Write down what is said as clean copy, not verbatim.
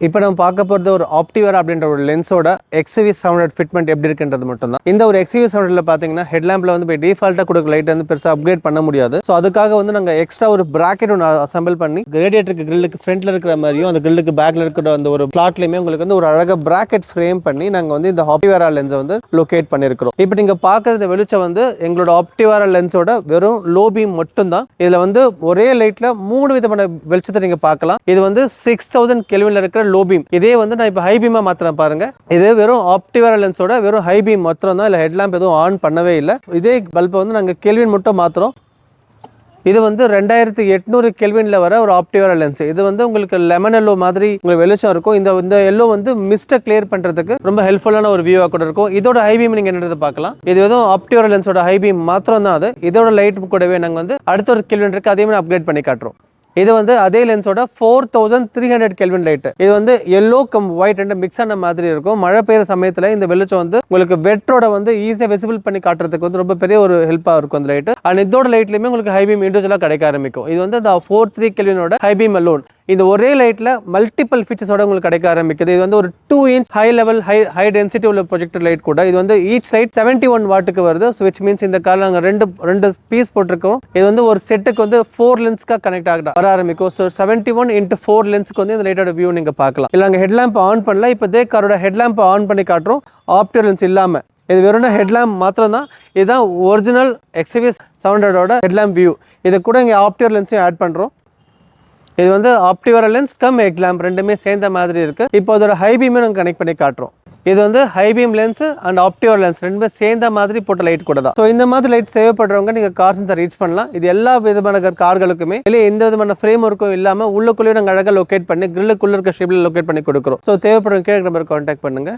இப்போ நம்ம பார்க்க போகிறது ஒரு ஆப்டிவேரா அப்படின்ற ஒரு லென்ஸோட XUV 700 ஃபிட்மெண்ட் எப்படி இருக்குன்றது மட்டும் தான். இந்த ஒரு XUV 700ல பார்த்தீங்கன்னா ஹெட்லாம்பில் வந்து போய் டிஃபால்ட்டாக கொடுக்க லைட் வந்து பெருசாக அப்கிரேட் பண்ண முடியாது. ஸோ அதுக்காக வந்து நாங்கள் எக்ஸ்ட்ரா ஒரு பிராக்கெட் ஒன்று அசம்பிள் பண்ணி ரேடியேட்டருக்கு கிரில்லுக்கு ஃப்ரண்ட்ல இருக்கிற மாதிரியும் அந்த கிரில்லுக்கு பேக்ல இருக்கிற அந்த ஒரு பிளாட்லையுமே உங்களுக்கு வந்து ஒரு அழகாக பிராக்கெட் ஃப்ரேம் பண்ணி நாங்கள் வந்து இந்த ஆப்டிவேரா லென்ஸை வந்து லொகேட் பண்ணியிருக்கிறோம். இப்போ நீங்கள் பார்க்குறது வெளிச்சம் வந்து எங்களோட ஆப்டிவேரா லென்ஸோட வெறும் லோ பீம் மட்டும் தான். இதில் வந்து ஒரே லைட்டில் 3 விதமான வெளிச்சத்தை நீங்கள் பார்க்கலாம். இது வந்து 6000 கெல்வின்ல இருக்கிற லோ பீம். இதே வந்து நான் இப்போ ஹை பீமா மாத்திரம் பாருங்க. இது வெறும் ஆப்டிவேரா லென்ஸோட வெறும் ஹை பீம் மாத்திரம் தான். இல்லை ஹெட்லாம்ப் எதுவும் ஆன் பண்ணவே இல்லை. இதே பல்பை வந்து நாங்கள் கெல்வின் மட்டும் மாத்திரம். இது வந்து 2800 கெல்வின்ல வர ஒரு ஆப்டிவேரா லென்ஸ். இது வந்து உங்களுக்கு லெமன் எல்லோ மாதிரி உங்களுக்கு வெளிச்சம் இருக்கும். இந்த எல்லோ வந்து மிஸ்ட்டை கிளியர் பண்றதுக்கு ரொம்ப ஹெல்ப்ஃபுல்லான ஒரு வியூவா கூட இருக்கும். இதோட ஹை பீம் நீங்க என்னது பார்க்கலாம். இது எதுவும் ஆப்டிவேரா லென்ஸோட ஹை பீம் மாத்திரம் தான். அது இதோட லைட் கூடவே நாங்கள் வந்து அடுத்த ஒரு கெல்வின் இருக்கு, அதையும் அப்கிரேட் பண்ணி காட்டுறோம். இது வந்து அதே லென்ஸோட 4300 கெல்வின் லைட். இது வந்து எல்லோ கம் ஒயிட் ரெண்டு மிக்ஸ் ஆன மாதிரி இருக்கும். மழை பெய்யுற சமயத்தில் இந்த வெளிச்சம் வந்து உங்களுக்கு வெட்ரோட வந்து ஈஸியாக விசிபிள் பண்ணி காட்டுறதுக்கு வந்து ரொம்ப பெரிய ஒரு ஹெல்ப்பாக இருக்கும் அந்த லைட். அண்ட் இதோட லைட்லையுமே உங்களுக்கு ஹை பீம் இண்டிவிஜுவலாக கிடைக்க ஆரம்பிக்கும். இது வந்து இந்த 43 கெல்வினோட ஹை பீம் அலோன். இந்த ஒரே லைட்ல மல்டிபிள் ஃபீச்சர்ஸோட உங்களுக்கு கிடைக்க ஆரம்பிக்குது. இது வந்து ஒரு 2 inch high level high density உள்ள ப்ரொஜெக்டர் லைட் கூட. இது வந்து ஈச் லைட் 71 வாட்டுக்கு வருது. விச் மீன்ஸ் இந்த காரில் நாங்கள் ரெண்டு பீஸ் போட்டிருக்கோம். இது வந்து ஒரு செட்டுக்கு வந்து 4 லென்ஸ்க்காக கனெக்ட் வர ஆரம்பிக்கும். ஸோ 71 into 4 லென்ஸ்க்கு வந்து இந்த லைட்டோட வியூ நீங்கள் பார்க்கலாம். இல்லை நாங்கள் ஹெட்லாம்ப் ஆன் பண்ணல. இப்போ இதே காரோட ஹெட்லாம்ப் ஆன் பண்ணி காட்டுறோம் ஆப்டிவேரா லென்ஸ் இல்லாமல். இது வெறும் ஹெட்லாம்ப் மாத்திரம் தான். இதுதான் ஒரிஜினல் XUV 700ஓட ஹெட்லாம்ப் வியூ. இதை கூட இங்கே ஆப்டிவேரா லென்ஸையும் ஆட் பண்ணுறோம். இது வந்து ஆப்டிவேரா லென்ஸ் கம் ஹெட்லாம்ப் ரெண்டுமே சேர்ந்த மாதிரி இருக்குது. இப்போ அதோட ஹை பீமே நாங்கள் கனெக்ட் பண்ணி காட்டுறோம். இது வந்து ஹை பீம் லென்ஸ் அண்ட் ஆப்டிவேரா லென்ஸ் ரெண்டுமே சேர்ந்த மாதிரி போட்ட லைட் கூட தான். ஸோ இந்த மாதிரி லைட் தேவைப்படுறவங்க நீங்கள் கார்ஸை ரீச் பண்ணலாம். இது எல்லா விதமான கார்களுக்குமே இல்லை எந்த விதமான ஃப்ரேம் ஒர்க்கும் இல்லாமல் உள்ளுக்குள்ளேயே நாங்கள் அழகாக லொக்கேட் பண்ணி கிரில்லுக்குள்ளே இருக்க ஷேப்பில் லொக்கேட் பண்ணி கொடுக்குறோம். ஸோ தேவைப்படுறவங்க கீழே நம்பர் கான்டாக்ட் பண்ணுங்கள்.